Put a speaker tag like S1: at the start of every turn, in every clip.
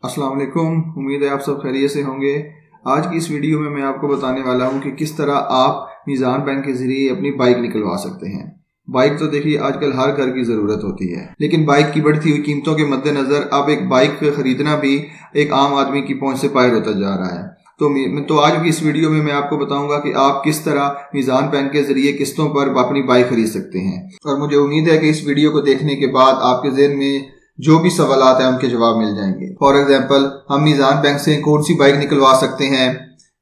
S1: अस्सलाम वालेकुम। उम्मीद है आप सब खैरियत से होंगे। आज की इस वीडियो में मैं आपको बताने वाला हूं कि किस तरह आप मीज़ान बैंक के ज़रिए अपनी बाइक निकलवा सकते हैं। बाइक तो देखिए आजकल हर घर की ज़रूरत होती है, लेकिन बाइक की बढ़ती हुई कीमतों के मद्देनज़र अब एक बाइक ख़रीदना भी एक आम आदमी की पहुंच से बाहर होता जा रहा है। तो आज की इस वीडियो में मैं आपको बताऊंगा कि आप किस तरह मीज़ान बैंक के ज़रिए किस्तों पर अपनी बाइक खरीद सकते हैं। और मुझे उम्मीद है कि इस वीडियो को देखने के बाद आपके ज़हन में जो भी सवालात हैं उनके जवाब मिल जाएंगे। फॉर एग्जांपल, हम मीज़ान बैंक से कौन सी बाइक निकलवा सकते हैं,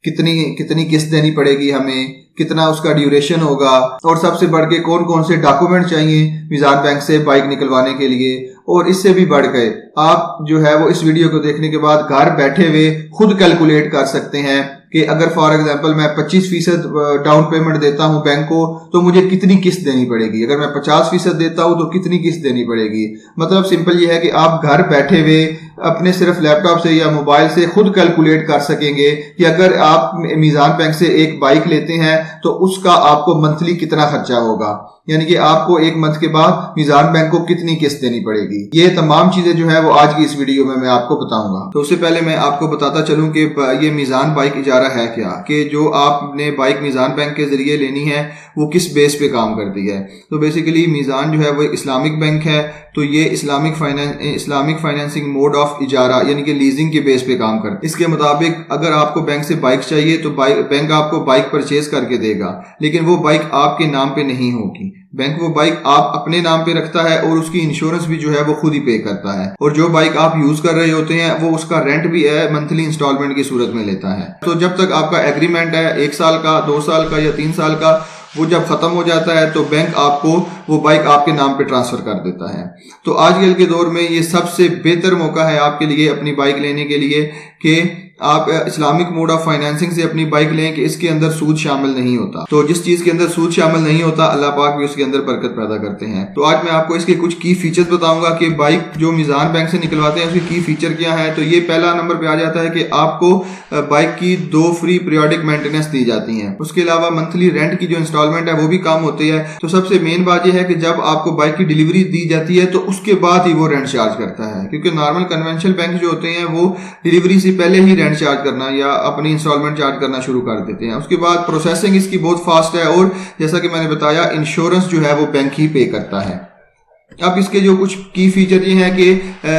S1: कितनी किस्त देनी पड़ेगी हमें, कितना उसका ड्यूरेशन होगा, और सबसे बढ़ के कौन कौन से डॉक्यूमेंट चाहिए मीज़ान बैंक से बाइक निकलवाने के लिए। और इससे भी बढ़ गए आप जो है वो इस वीडियो को देखने के बाद घर बैठे हुए खुद कैलकुलेट कर सकते हैं कि अगर फॉर एग्जांपल मैं 25% डाउन पेमेंट देता हूं बैंक को तो मुझे कितनी किस्त देनी पड़ेगी, अगर मैं 50% देता हूं तो कितनी किस्त देनी पड़ेगी। मतलब सिंपल ये है कि आप घर बैठे हुए अपने सिर्फ लैपटॉप से या मोबाइल से खुद कैलकुलेट कर सकेंगे कि अगर आप मीज़ान बैंक से एक बाइक लेते हैं तो उसका आपको मंथली कितना खर्चा होगा, यानी कि आपको एक मंथ के बाद मीज़ान बैंक को कितनी किस्त देनी पड़ेगी। ये तमाम चीजें जो है वो आज की इस वीडियो में मैं आपको बताऊंगा। तो उससे पहले मैं आपको बताता चलूं कि ये मीज़ान बाइक इजारा है क्या, कि जो आपने बाइक मीज़ान बैंक के जरिए लेनी है वो किस बेस पे काम करती है। तो बेसिकली मीज़ान जो है वो इस्लामिक बैंक है, तो ये इस्लामिक फाइनेंसिंग मोड ऑफ इजारा यानी कि लीजिंग के बेस पे काम करता है। इसके मुताबिक अगर आपको बैंक से बाइक चाहिए तो बैंक आपको बाइक परचेज करके देगा, लेकिन वो बाइक आपके नाम पे नहीं होगी। बैंक वो बाइक आप अपने नाम पे रखता है और उसकी इंश्योरेंस भी जो है वो खुद ही पे करता है। और जो बाइक आप यूज कर रहे होते हैं वो उसका रेंट भी है मंथली इंस्टॉलमेंट की सूरत में लेता है। तो जब तक आपका एग्रीमेंट है 1 साल का, 2 साल का या 3 साल का, वो जब खत्म हो जाता है तो बैंक आपको वो बाइक आपके नाम पे ट्रांसफर कर देता है। तो आजकल के दौर में ये सबसे बेहतर मौका है आपके लिए अपनी बाइक लेने के लिए कि आप इस्लामिक मोड ऑफ फाइनेंसिंग से अपनी बाइक लें कि इसके अंदर सूद शामिल नहीं होता। तो जिस चीज के अंदर सूद शामिल नहीं होता अल्लाह पाक भी उसके अंदर बरकत पैदा करते हैं। तो आज मैं आपको इसके कुछ की फीचर्स बताऊंगा कि बाइक जो मीज़ान बैंक से निकलवाते हैं उसकी की फीचर क्या है। तो ये पहला नंबर पे आ जाता है कि आपको बाइक की 2 फ्री पीरियोडिक मेंटेनेंस दी जाती है। उसके अलावा मंथली रेंट की जो इंस्टॉलमेंट है वो भी कम होती है। तो सबसे मेन बात यह है कि जब आपको बाइक की डिलीवरी दी जाती है तो उसके बाद ही वो रेंट चार्ज करता है, क्योंकि नॉर्मल कन्वेंशनल बैंक जो होते हैं वो डिलीवरी से पहले ही रेंट चार्ज करना या अपनी इंस्टॉलमेंट चार्ज करना शुरू कर देते हैं। उसके बाद प्रोसेसिंग इसकी बहुत फास्ट है और जैसा कि मैंने बताया इंश्योरेंस जो है वो बैंक ही पे करता है। अब इसके जो कुछ की फीचर ये हैं कि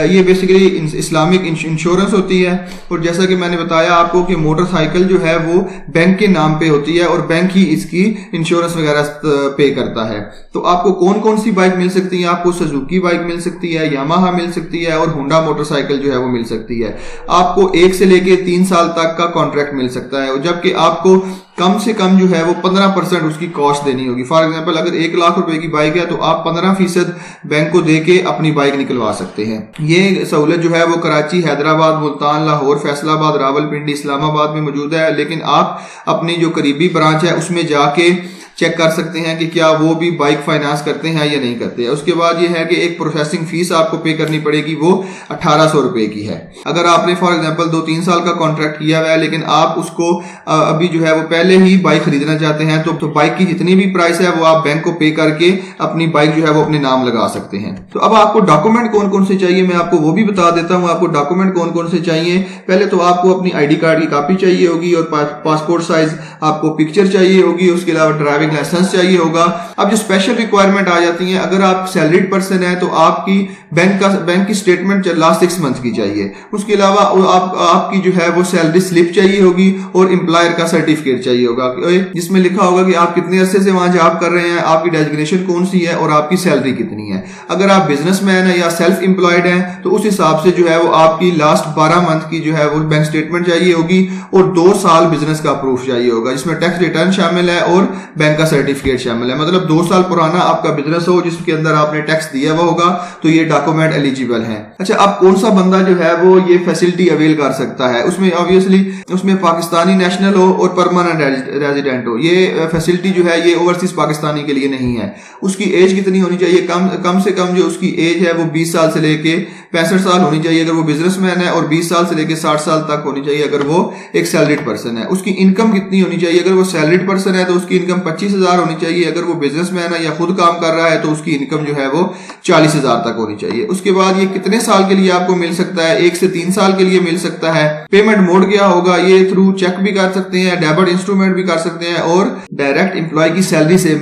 S1: ये बेसिकली इस्लामिक इंश्योरेंस होती है, और जैसा कि मैंने बताया आपको कि मोटरसाइकिल जो है वो बैंक के नाम पे होती है और बैंक ही इसकी इंश्योरेंस वगैरह पे करता है। तो आपको कौन कौन सी बाइक मिल सकती है, आपको सुजुकी बाइक मिल सकती है, यामाहा मिल सकती है और होंडा मोटरसाइकिल जो है वो मिल सकती है। आपको 1 से लेके 3 साल तक का कॉन्ट्रैक्ट मिल सकता है, और जबकि आपको कम से कम जो है वो 15% उसकी कॉस्ट देनी होगी। फॉर एग्जांपल, अगर 1 लाख रुपए की बाइक है तो आप 15% बैंक को देके अपनी बाइक निकलवा सकते हैं। ये सहूलत जो है वो कराची, हैदराबाद, मुल्तान, लाहौर, फैसलाबाद, रावलपिंडी, इस्लामाबाद में मौजूद है, लेकिन आप अपनी जो करीबी ब्रांच है उसमें जाके चेक कर सकते हैं कि क्या वो भी बाइक फाइनेंस करते हैं या नहीं करते हैं। उसके बाद ये है कि एक प्रोसेसिंग फीस आपको पे करनी पड़ेगी, वो 1800 रुपए की है। अगर आपने फॉर एग्जांपल 2-3 साल का कॉन्ट्रैक्ट किया हुआ है लेकिन आप उसको अभी जो है वो पहले ही बाइक खरीदना चाहते हैं तो बाइक की जितनी भी प्राइस है वो आप बैंक को पे करके अपनी बाइक जो है वो अपने नाम लगा सकते हैं। तो अब आपको डॉक्यूमेंट कौन कौन से चाहिए मैं आपको वो भी बता देता हूँ। आपको डॉक्यूमेंट कौन कौन से चाहिए, पहले तो आपको अपनी ID कार्ड की कॉपी चाहिए होगी और पासपोर्ट साइज आपको पिक्चर चाहिए होगी। उसके अलावा ड्राइविंग लाइसेंस चाहिए होगा। अब जो स्पेशल रिक्वायरमेंट आ जाती है, अगर आप सैलरीड पर्सन है तो आपकी बैंक की स्टेटमेंट लास्ट 6 मंथ की चाहिए। उसके अलावा आपकी जो है वो सैलरी स्लिप चाहिए होगी और एम्प्लॉयर का सर्टिफिकेट चाहिए होगा जिसमें लिखा होगा कि आप कितने अरसे से वहां जॉब कर रहे हैं, आपकी डेजिग्नेशन कौन सी है और आपकी सैलरी कितनी है। अगर आप बिजनेसमैन है या सेल्फ एम्प्लॉयड है तो उस हिसाब से जो है वो आपकी लास्ट 12 मंथ की जो है वो बैंक स्टेटमेंट चाहिए होगी और 2 साल बिजनेस का प्रूफ चाहिए होगा जिसमें टैक्स रिटर्न शामिल है और बैंक का सर्टिफिकेट शामिल है। मतलब 2 साल पुराना आपका बिजनेस हो जिसके अंदर आपने टैक्स दिया हुआ होगा तो ये डॉक्यूमेंट एलिजिबल है। अच्छा, अब कौन सा बंदा जो है वो ये फैसिलिटी अवेल कर सकता है, उसमें ऑब्वियसली उसमें पाकिस्तानी नेशनल हो और परमानेंट रेजिडेंट हो। ये फैसिलिटी जो है ये ओवरसीज पाकिस्तानी के लिए नहीं है। उसकी एज कितनी होनी चाहिए, कम से कम जो उसकी एज है वो 20 साल से लेके 65 साल होनी चाहिए अगर वो बिजनेसमैन है, और 20 साल से लेके 60 साल तक होनी चाहिए अगर वो एक सैलरीड पर्सन है। उसकी इनकम कितनी होनी चाहिए, अगर वो सैलरीड पर्सन है तो उसकी इनकम 25,000 होनी चाहिए। अगर वो बिजनेसमैन है या खुद काम कर रहा है तो उसकी इनकम जो है वो 40,000 तक होनी चाहिए। उसके बाद ये कितने साल के लिए आपको मिल सकता है? 1 से 3 साल के लिए मिल सकता है। पेमेंट मोड क्या होगा? ये थ्रू चेक भी कर सकते हैं, डेबिट इंस्ट्रूमेंट भी कर सकते हैं और डायरेक्ट एम्प्लॉय की सैलरी से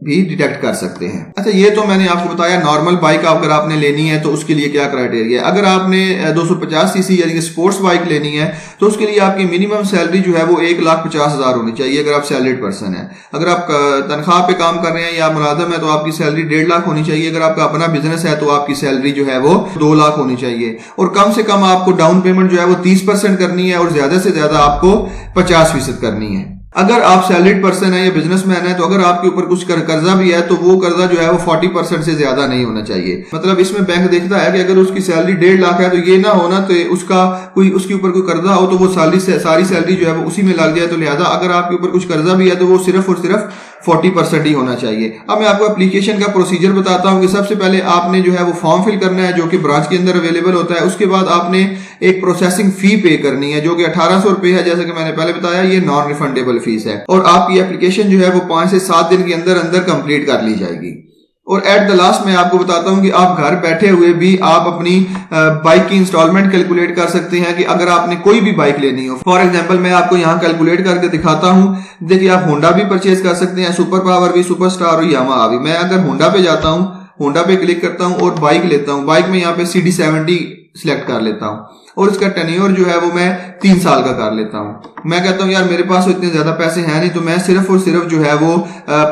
S1: भी डिटेक्ट कर सकते हैं। अच्छा, ये तो मैंने आपको बताया नॉर्मल बाइक अगर आपने लेनी है तो उसके लिए क्या क्राइटेरिया है। अगर आपने 250 सीसी यानी कि स्पोर्ट्स बाइक लेनी है तो उसके लिए आपकी मिनिमम सैलरी जो है वो 1,50,000 होनी चाहिए अगर आप सैलरीड पर्सन है। अगर आप तनख्वाह पे काम कर रहे हैं या मुलाजम है तो आपकी सैलरी 1.5 लाख होनी चाहिए। अगर आपका अपना बिजनेस है तो आपकी सैलरी जो है वो 2 लाख होनी चाहिए। और कम से कम आपको डाउन पेमेंट जो है वो 30% करनी है और ज्यादा से ज्यादा आपको 50% करनी है। अगर आप सैलरीड पर्सन है या बिजनेसमैन है तो अगर आपके ऊपर कुछ कर्जा भी है तो वो कर्जा जो है वो 40% से ज्यादा नहीं होना चाहिए। मतलब इसमें बैंक देखता है कि अगर उसकी सैलरी 1.5 लाख है तो ये ना होना तो उसका कोई उसके ऊपर कोई कर्जा हो तो वो सारी सैलरी जो है वो उसी में लग जाए। तो लिहाजा अगर आपके ऊपर कुछ कर्जा भी है तो वो सिर्फ और सिर्फ 40% ही होना चाहिए। अब मैं आपको एप्लीकेशन का प्रोसीजर बताता हूं कि सबसे पहले आपने जो है वो फॉर्म फिल करना है जो कि ब्रांच के अंदर अवेलेबल होता है। उसके बाद आपने एक प्रोसेसिंग फी पे करनी है जो कि 1800 रुपए है। जैसे कि मैंने पहले बताया ये नॉन रिफंडेबल फीस है और आपकी एप्लीकेशन जो है वो 5 से 7 दिन के अंदर अंदर कंप्लीट कर ली जाएगी। और एट द लास्ट मैं आपको बताता हूं कि आप घर बैठे हुए भी आप अपनी बाइक की इंस्टॉलमेंट कैलकुलेट कर सकते हैं कि अगर आपने कोई भी बाइक लेनी हो। फॉर एग्जांपल मैं आपको यहां कैलकुलेट करके दिखाता हूं। देखिए, आप होंडा भी परचेज कर सकते हैं, सुपर पावर भी, सुपर स्टार और यामाहा भी। मैं अगर होंडा पे जाता हूं, होंडा पे क्लिक करता हूं और बाइक लेता हूं। बाइक में यहाँ पे CD70 सिलेक्ट कर लेता हूं और इसका टेन्योर जो है वो मैं 3 साल का कर लेता हूं। मैं कहता हूं यार मेरे पास तो इतने ज्यादा पैसे हैं नहीं तो मैं सिर्फ और सिर्फ जो है वो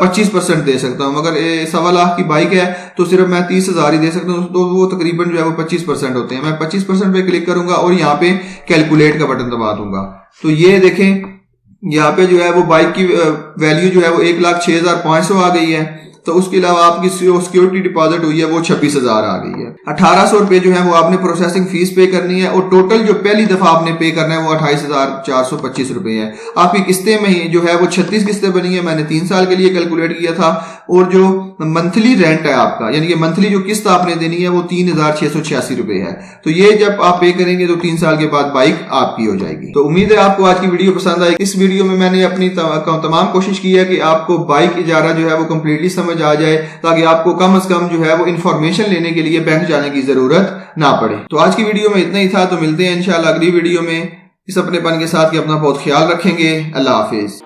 S1: 25% दे सकता हूं। अगर 1.25 लाख की बाइक है तो सिर्फ मैं 30,000 ही दे सकता हूं तो वो तकरीबन जो है वो 25% होते हैं। मैं 25% पे क्लिक करूंगा और यहाँ पे कैलकुलेट का बटन दबा दूंगा। तो ये देखें यहाँ पे जो है वो बाइक की वैल्यू जो है वो 1,06,500 आ गई है। तो उसके अलावा आपकी सिक्योरिटी डिपॉजिट हुई है वो 26,000 आ गई है। 1,800 रुपए जो है वो आपने प्रोसेसिंग फीस पे करनी है और टोटल जो पहली दफा आपने पे करना है वो 28,425 रुपए है। आपकी किस्तें में ही जो है वो 36 किस्तें बनी है। मैंने 3 साल के लिए कैलकुलेट किया था। और जो मंथली रेंट है आपका यानी कि मंथली जो किस्त आपने देनी है वो 3,686 रुपए है। तो ये जब आप पे करेंगे तो 3 साल के बाद बाइक आपकी हो जाएगी। तो उम्मीद है आपको आज की वीडियो पसंद आई। इस वीडियो में मैंने अपनी तमाम कोशिश की है कि आपको बाइक इजारा जो है वो कंप्लीटली समझ आ जाए ताकि आपको कम से कम जो है वो इंफॉर्मेशन लेने के लिए बैंक जाने की जरूरत ना पड़े। तो आज की वीडियो में इतना ही था। तो मिलते हैं इंशाल्लाह अगली वीडियो में इस अपनेपन के साथ कि अपना बहुत ख्याल रखेंगे। अल्लाह हाफिज।